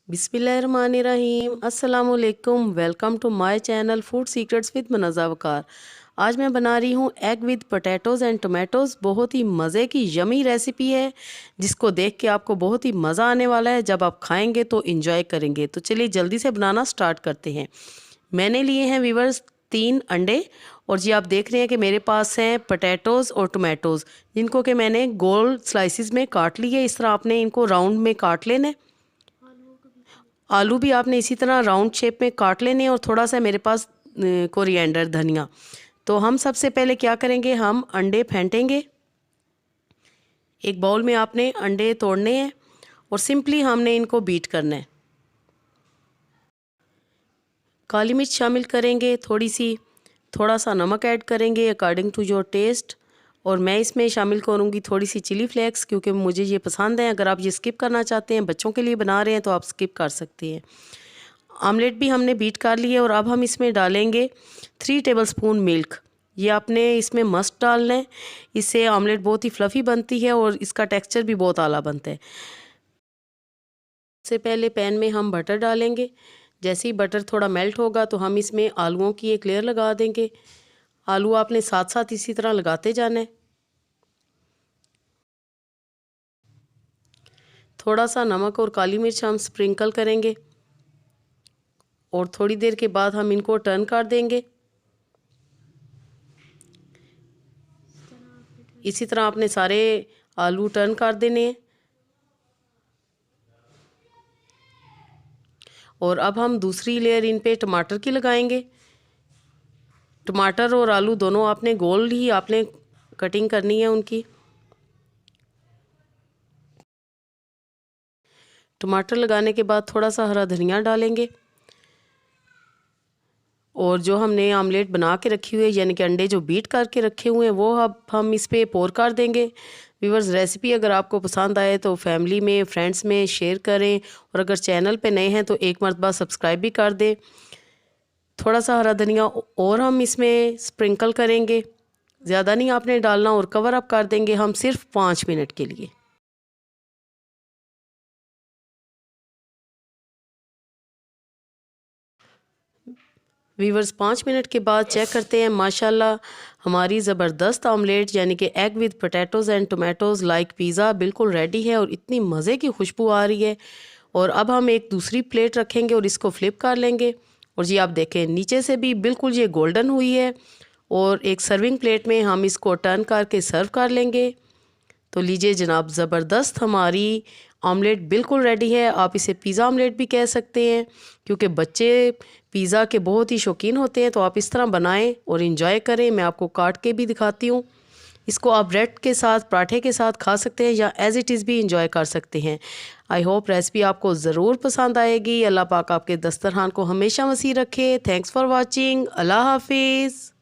बिस्मिल्लाहिर्रहमानिर्रहीम अस्सलामुअलैकुम। Welcome to my channel food secrets with Manaza Waqar. आज मैं बना रही हूँ egg with potatoes and tomatoes. बहुत ही मज़े की यमी रेसिपी है जिसको देख के आपको बहुत ही मज़ा आने वाला है। जब आप खाएंगे तो इंजॉय करेंगे। तो चलिए जल्दी से बनाना स्टार्ट करते हैं। मैंने लिए हैं व्यूवर्स 3 अंडे और जी आप देख रहे हैं कि मेरे पास हैं पोटैटोज़ और टोमेटोज़, जिनको कि मैंने गोल स्लाइसिस में काट लिए। इस तरह आपने इनको राउंड में काट लेना है। आलू भी आपने इसी तरह राउंड शेप में काट लेने हैं और थोड़ा सा मेरे पास कोरिएंडर धनिया। तो हम सबसे पहले क्या करेंगे, हम अंडे फेंटेंगे। एक बाउल में आपने अंडे तोड़ने हैं और सिंपली हमने इनको बीट करना है। काली मिर्च शामिल करेंगे थोड़ी सी, थोड़ा सा नमक ऐड करेंगे अकॉर्डिंग टू योर टेस्ट। और मैं इसमें शामिल करूँगी थोड़ी सी चिली फ्लेक्स, क्योंकि मुझे ये पसंद है। अगर आप ये स्किप करना चाहते हैं, बच्चों के लिए बना रहे हैं, तो आप स्किप कर सकते हैं। आमलेट भी हमने बीट कर लिए और अब हम इसमें डालेंगे 3 टेबलस्पून मिल्क। ये आपने इसमें मस्ट डालना है, इससे आमलेट बहुत ही फ्लफ़ी बनती है और इसका टेक्सचर भी बहुत आला बनता है। सबसे पहले पैन में हम बटर डालेंगे। जैसे ही बटर थोड़ा मेल्ट होगा तो हम इसमें आलूओं की एक लेयर लगा देंगे। आलू आपने साथ साथ इसी तरह लगाते जाना है। थोड़ा सा नमक और काली मिर्च हम स्प्रिंकल करेंगे और थोड़ी देर के बाद हम इनको टर्न कर देंगे। इसी तरह आपने सारे आलू टर्न कर देने हैं। और अब हम दूसरी लेयर इन पे टमाटर की लगाएंगे। टमाटर और आलू दोनों आपने गोल ही आपने कटिंग करनी है उनकी। टमाटर लगाने के बाद थोड़ा सा हरा धनिया डालेंगे और जो हमने आमलेट बना के रखी हुई है, यानी कि अंडे जो बीट करके रखे हुए हैं, वो अब हम इस पे पोर कर देंगे। व्यूअर्स, रेसिपी अगर आपको पसंद आए तो फैमिली में, फ्रेंड्स में शेयर करें और अगर चैनल पे नए हैं तो एक मरतबा सब्सक्राइब भी कर दें। थोड़ा सा हरा धनिया और हम इसमें स्प्रिंकल करेंगे, ज़्यादा नहीं आपने डालना, और कवर अप कर देंगे हम सिर्फ 5 मिनट के लिए। वीवर्स 5 मिनट के बाद चेक करते हैं, माशाल्लाह हमारी ज़बरदस्त ऑमलेट यानी कि egg with potatoes and tomatoes like pizza बिल्कुल रेडी है और इतनी मज़े की खुशबू आ रही है। और अब हम एक दूसरी प्लेट रखेंगे और इसको फ्लिप कर लेंगे और जी आप देखें नीचे से भी बिल्कुल ये गोल्डन हुई है। और एक सर्विंग प्लेट में हम इसको टर्न करके सर्व कर लेंगे। तो लीजिए जनाब, ज़बरदस्त हमारी ऑमलेट बिल्कुल रेडी है। आप इसे पिज़्ज़ा ऑमलेट भी कह सकते हैं, क्योंकि बच्चे पिज़्ज़ा के बहुत ही शौकीन होते हैं। तो आप इस तरह बनाएं और इन्जॉय करें। मैं आपको काट के भी दिखाती हूँ। इसको आप ब्रेड के साथ, पराठे के साथ खा सकते हैं या एज़ इट इज़ भी इंजॉय कर सकते हैं। आई होप रेसिपी आपको ज़रूर पसंद आएगी। अल्लाह पाक आपके दस्तरखान को हमेशा वसी रखे। Thanks for watching. अल्लाह हाफिज़।